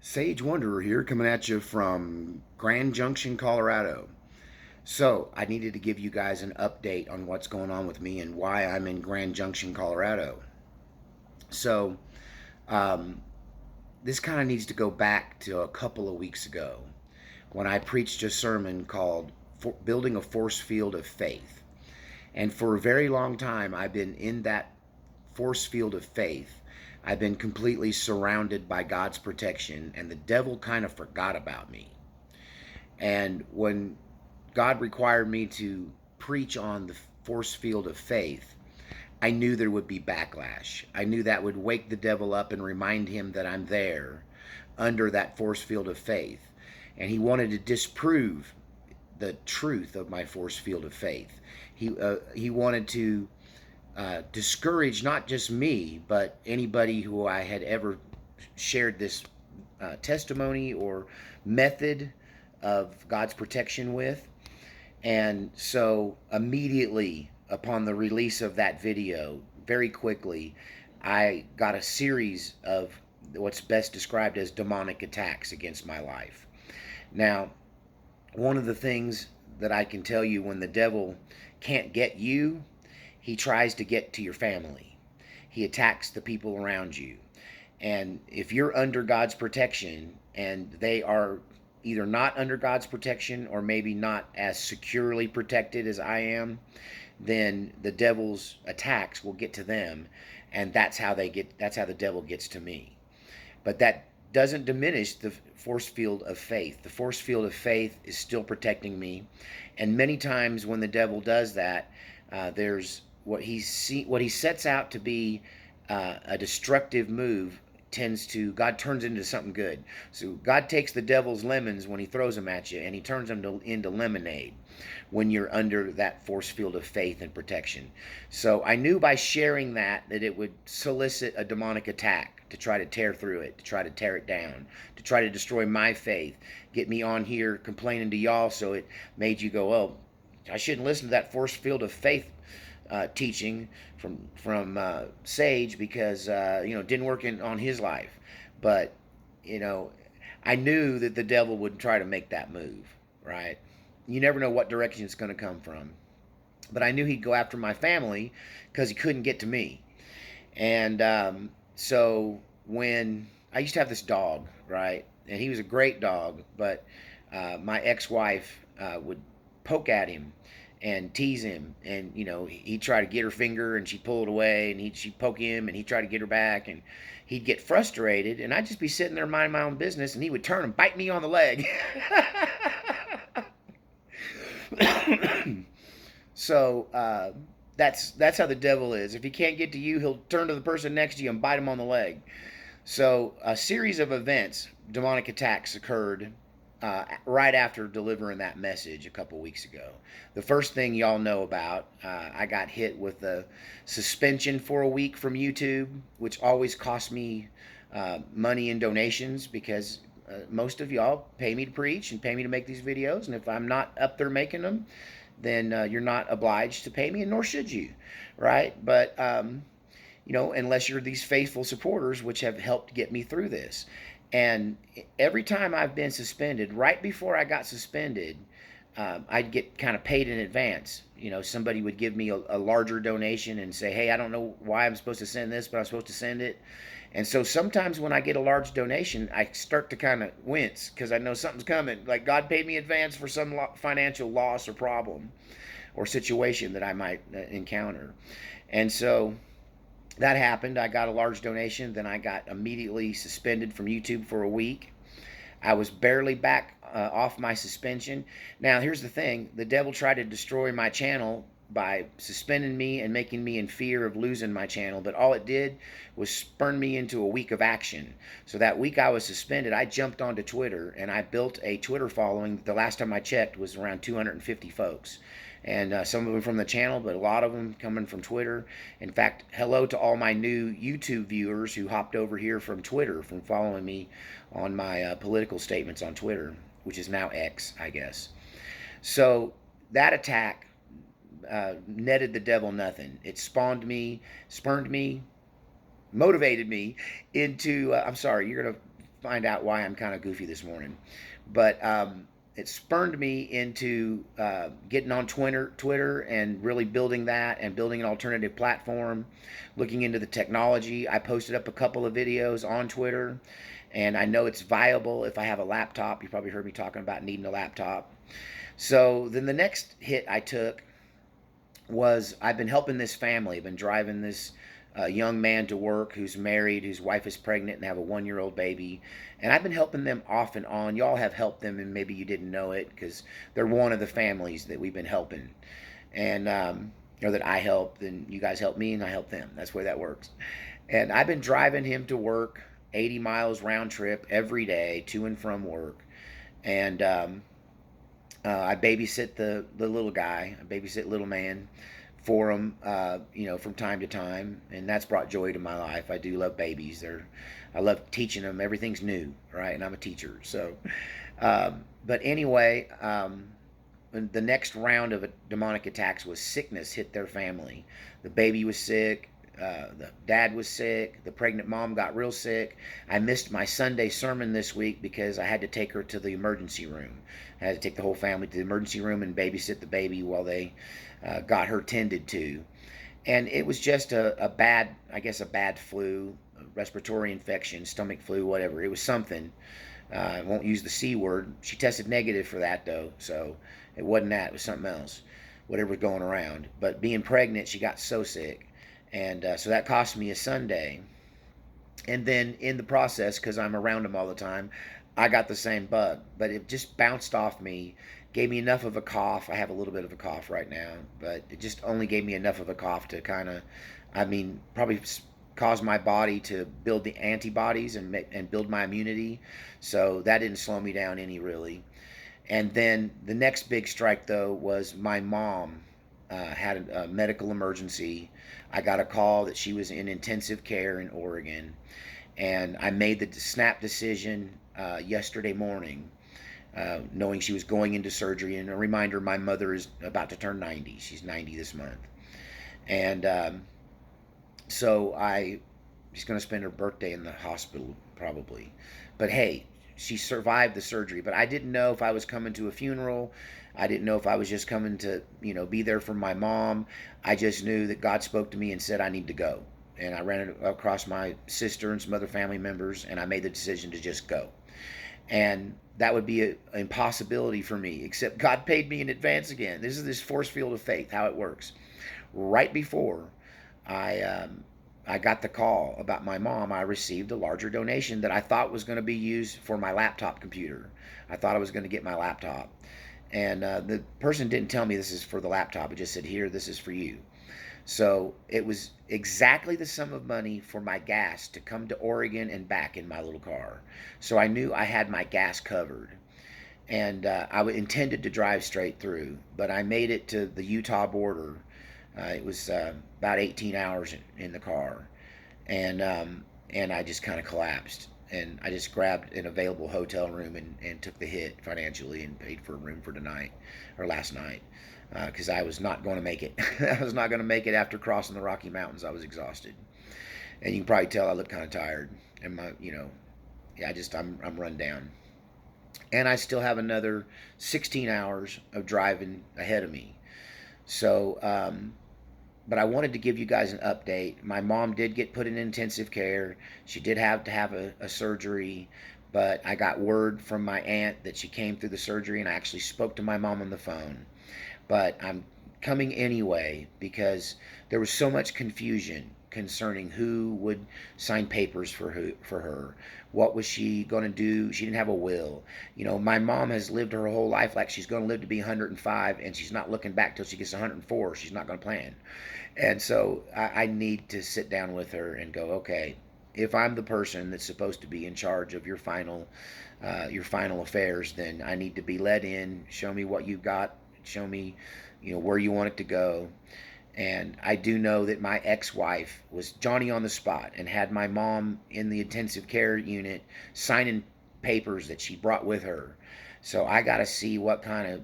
Sage Wanderer here, coming at you from Grand Junction, Colorado. So, I needed to give you guys an update on what's going on with me and why I'm in Grand Junction, Colorado. So, um, this kind of needs to go back to a couple of weeks ago when I preached a sermon called Building a Force Field of Faith. And for a very long time, I've been in that force field of faith. I've been completely surrounded by God's protection, and the devil kind of forgot about me. And when God required me to preach on the force field of faith, I knew there would be backlash. I knew that would wake the devil up and remind him that I'm there under that force field of faith. And he wanted to disprove the truth of my force field of faith. He wanted to discourage not just me, but anybody who I had ever shared this testimony or method of God's protection with. And so, immediately upon the release of that video, very quickly, I got a series of what's best described as demonic attacks against my life. Now, one of the things that I can tell you, when the devil can't get you, he tries to get to your family. He attacks the people around you. And if you're under God's protection and they are either not under God's protection or maybe not as securely protected as I am, then the devil's attacks will get to them, and that's how the devil gets to me. But that doesn't diminish the force field of faith. The force field of faith is still protecting me, and many times when the devil does that, there's what he sets out to be a destructive move. God turns into something good. So God takes the devil's lemons when he throws them at you, and he turns them into lemonade when you're under that force field of faith and protection. So I knew by sharing that it would solicit a demonic attack to try to tear through it, to try to tear it down, to try to destroy my faith, get me on here complaining to y'all, so it made you go, oh, I shouldn't listen to that force field of faith teaching from Sage, because it didn't work on his life. But you know, I knew that the devil would try to make that move. Right? You never know what direction it's going to come from. But I knew he'd go after my family because he couldn't get to me. And so when I used to have this dog, right, and he was a great dog, but my ex-wife would poke at him and tease him, and he'd try to get her finger and she'd pull it away, and she'd poke him and he'd try to get her back, and he'd get frustrated, and I'd just be sitting there minding my own business, and he would turn and bite me on the leg. So that's how the devil is. If he can't get to you, he'll turn to the person next to you and bite him on the leg. So a series of events, demonic attacks, occurred right after delivering that message a couple weeks ago. The first thing y'all know about, I got hit with a suspension for a week from YouTube, which always cost me money in donations, because most of y'all pay me to preach and pay me to make these videos, and if I'm not up there making them, then you're not obliged to pay me, and nor should you, right? But unless you're these faithful supporters, which have helped get me through this. And every time I've been suspended, right before I got suspended, I'd get kind of paid in advance. Somebody would give me a larger donation and say, hey, I don't know why I'm supposed to send this, but I'm supposed to send it. And so sometimes when I get a large donation, I start to kind of wince, because I know something's coming. Like God paid me advance for some financial loss or problem or situation that I might encounter. And so that happened. I got a large donation. Then I got immediately suspended from YouTube for a week. I was barely back off my suspension. Now, here's the thing. The devil tried to destroy my channel by suspending me and making me in fear of losing my channel, but all it did was spurn me into a week of action. So that week I was suspended, I jumped onto Twitter, and I built a Twitter following. The last time I checked was around 250 folks, and some of them from the channel, but a lot of them coming from Twitter. In fact, hello to all my new YouTube viewers who hopped over here from Twitter, from following me on my political statements on Twitter, which is now X, I guess. So that attack netted the devil nothing. It spurned me, motivated me into. I'm sorry, you're gonna find out why I'm kind of goofy this morning. But it spurned me into getting on Twitter and really building that and building an alternative platform, looking into the technology. I posted up a couple of videos on Twitter, and I know it's viable if I have a laptop. You probably heard me talking about needing a laptop. So then the next hit I took was I've been helping this family. I've been driving this young man to work who's married, whose wife is pregnant and have a 1 year old baby. And I've been helping them off and on. Y'all have helped them, and maybe you didn't know it because they're one of the families that we've been helping. And, or that I help, then you guys help me and I help them. That's the way that works. And I've been driving him to work 80 miles round trip every day to and from work. And I babysit the little guy, I babysit little man for him, from time to time, and that's brought joy to my life. I do love babies. I love teaching them. Everything's new, right? And I'm a teacher, so. But anyway, the next round of demonic attacks was sickness hit their family. The baby was sick. The dad was sick. The pregnant mom got real sick. I missed my Sunday sermon this week because I had to take her to the emergency room. I had to take the whole family to the emergency room and babysit the baby while they got her tended to. And it was just a bad flu, a respiratory infection, stomach flu, whatever. It was something. I won't use the C word. She tested negative for that, though, so it wasn't that. It was something else, whatever was going around. But being pregnant, she got so sick. And so that cost me a Sunday. And then in the process, because I'm around them all the time, I got the same bug. But it just bounced off me, gave me enough of a cough. I have a little bit of a cough right now, but it just only gave me enough of a cough to probably cause my body to build the antibodies and build my immunity. So that didn't slow me down any, really. And then the next big strike, though, was my mom had a medical emergency. I got a call that she was in intensive care in Oregon, and I made the snap decision yesterday morning, knowing she was going into surgery. And a reminder, my mother is about to turn 90. She's 90 this month. And so she's going to spend her birthday in the hospital probably. But hey, she survived the surgery. But I didn't know if I was coming to a funeral. I didn't know if I was just coming to, be there for my mom. I just knew that God spoke to me and said I need to go. And I ran it across my sister and some other family members, and I made the decision to just go. And that would be an impossibility for me, except God paid me in advance again. This is this force field of faith, how it works. Right before I got the call about my mom, I received a larger donation that I thought was going to be used for my laptop computer. I thought I was going to get my laptop. And the person didn't tell me this is for the laptop. It just said, here, this is for you. So it was exactly the sum of money for my gas to come to Oregon and back in my little car. So I knew I had my gas covered. And I intended to drive straight through, but I made it to the Utah border. It was about 18 hours in the car. And I just kind of collapsed. And I just grabbed an available hotel room and took the hit financially and paid for a room for tonight, or last night, because I was not going to make it. I was not going to make it after crossing the Rocky Mountains. I was exhausted. And you can probably tell I look kind of tired. And I'm run down. And I still have another 16 hours of driving ahead of me. So, but I wanted to give you guys an update. My mom did get put in intensive care. She did have to have a surgery, but I got word from my aunt that she came through the surgery, and I actually spoke to my mom on the phone. But I'm coming anyway because there was so much confusion concerning who would sign papers for her. What was she going to do? She didn't have a will. My mom has lived her whole life like she's going to live to be 105, and she's not looking back till she gets 104. She's not going to plan. And so I need to sit down with her and go, okay, if I'm the person that's supposed to be in charge of your final affairs, then I need to be let in. Show me what you've got. Show me, where you want it to go. And I do know that my ex-wife was Johnny on the spot and had my mom in the intensive care unit signing papers that she brought with her. So I got to see what kind of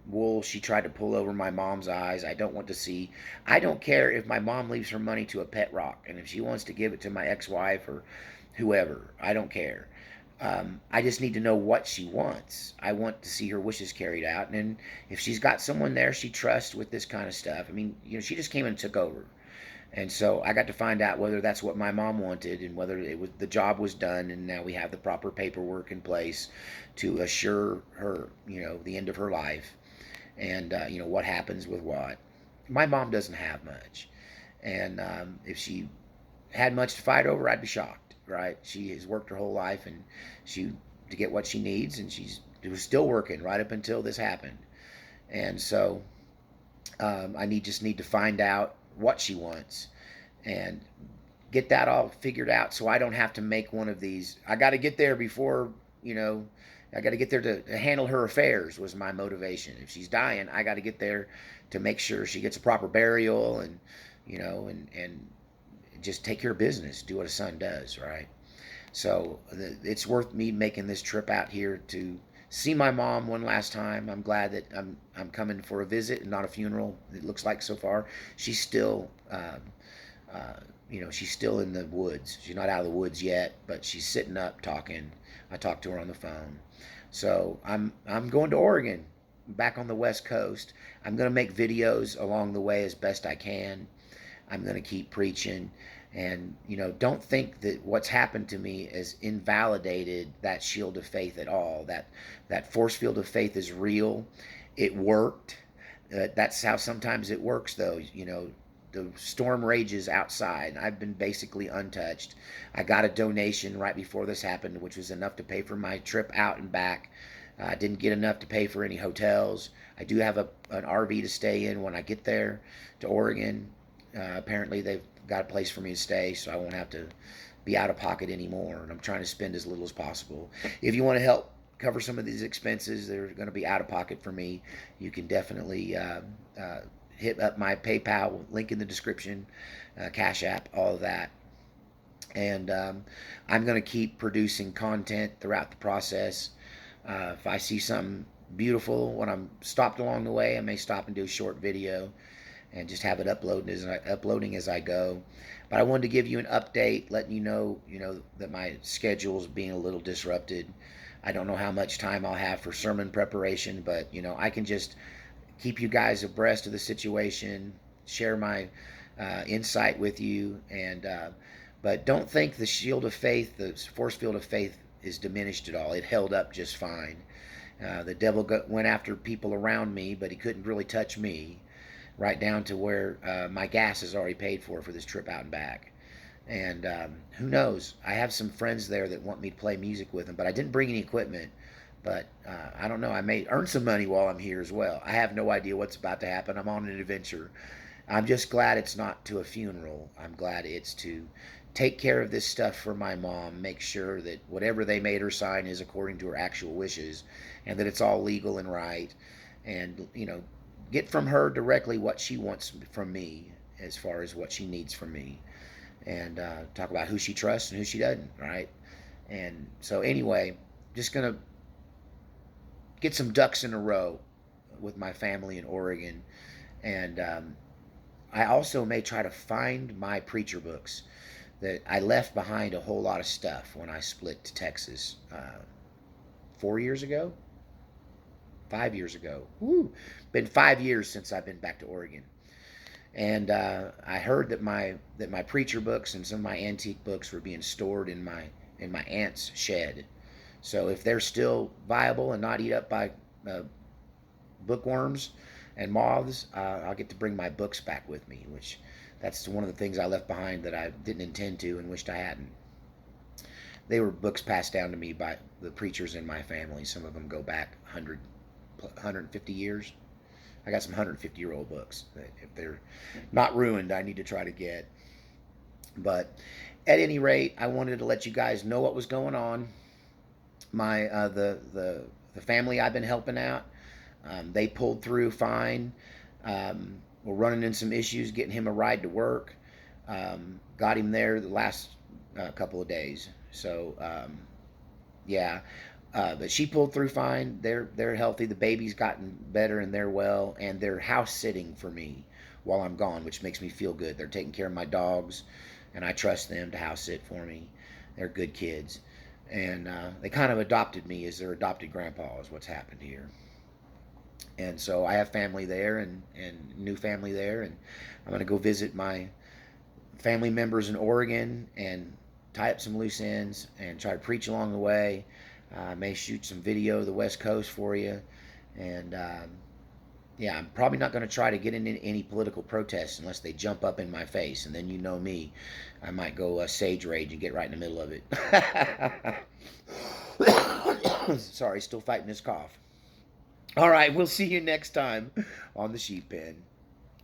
wool she tried to pull over my mom's eyes. I don't want to see. I don't care if my mom leaves her money to a pet rock, and if she wants to give it to my ex-wife or whoever, I don't care. I just need to know what she wants. I want to see her wishes carried out. And if she's got someone there she trusts with this kind of stuff, I mean, she just came and took over. And so I got to find out whether that's what my mom wanted and whether it was the job was done and now we have the proper paperwork in place to assure her, the end of her life and what happens with what. My mom doesn't have much, and if she had much to fight over, I'd be shocked. Right? She has worked her whole life, and she to get what she needs, and she's was still working right up until this happened. And so I just need to find out what she wants and get that all figured out, so I don't have to make one of these. I got to get there before you know. I got to get there to handle her affairs was my motivation. If she's dying, I got to get there to make sure she gets a proper burial and and just take care of business, do what a son does, right? So it's worth me making this trip out here to see my mom one last time. I'm glad that I'm coming for a visit and not a funeral. It looks like so far she's still she's still in the woods. She's not out of the woods yet, but she's sitting up talking. I talked to her on the phone. So I'm going to Oregon, back on the West Coast. I'm going to make videos along the way as best I can. I'm going to keep preaching. And, don't think that what's happened to me has invalidated that shield of faith at all. That force field of faith is real. It worked. That's how sometimes it works, though. The storm rages outside. I've been basically untouched. I got a donation right before this happened, which was enough to pay for my trip out and back. I didn't get enough to pay for any hotels. I do have an RV to stay in when I get there to Oregon. Apparently, they've got a place for me to stay, so I won't have to be out of pocket anymore. And I'm trying to spend as little as possible. If you want to help cover some of these expenses that are going to be out of pocket for me, you can definitely hit up my PayPal link in the description, Cash App, all of that. And I'm going to keep producing content throughout the process. If I see something beautiful when I'm stopped along the way, I may stop and do a short video and just have it uploading as I go. But I wanted to give you an update, letting you know that my schedule is being a little disrupted. I don't know how much time I'll have for sermon preparation, but I can just keep you guys abreast of the situation, share my insight with you, and but don't think the shield of faith, the force field of faith, is diminished at all. It held up just fine. The devil went after people around me, but he couldn't really touch me, right down to where my gas is already paid for this trip out and back. And who knows? I have some friends there that want me to play music with them, but I didn't bring any equipment. But I don't know. I may earn some money while I'm here as well. I have no idea what's about to happen. I'm on an adventure. I'm just glad it's not to a funeral. I'm glad it's to take care of this stuff for my mom, make sure that whatever they made her sign is according to her actual wishes, and that it's all legal and right. And, get from her directly what she wants from me as far as what she needs from me. And talk about who she trusts and who she doesn't, right? And so, anyway, just going to get some ducks in a row with my family in Oregon. And I also may try to find my preacher books that I left behind a whole lot of stuff when I split to Texas 4 years ago, 5 years ago. Woo! Been 5 years since I've been back to Oregon. And I heard that my preacher books and some of my antique books were being stored in my aunt's shed. So if they're still viable and not eat up by bookworms and moths, I'll get to bring my books back with me, which that's one of the things I left behind that I didn't intend to and wished I hadn't. They were books passed down to me by the preachers in my family. Some of them go back 150 years. I got some 150-year-old books that if they're not ruined, I need to try to get. But at any rate, I wanted to let you guys know what was going on. My the family I've been helping out, they pulled through fine. We're running in some issues getting him a ride to work. Got him there the last couple of days. So yeah, but she pulled through fine. They're healthy. The baby's gotten better and they're well, and they're house sitting for me while I'm gone, which makes me feel good. They're taking care of my dogs, and I trust them to house sit for me. They're good kids. And they kind of adopted me as their adopted grandpa is what's happened here. And so I have family there and new family there, and I'm going to go visit my family members in Oregon and tie up some loose ends and try to preach along the way. I may shoot some video of the West Coast for you. And yeah, I'm probably not going to try to get into any political protests unless they jump up in my face. And then you know me, I might go sage rage and get right in the middle of it. Sorry, still fighting this cough. All right, we'll see you next time on the Sheep Pen.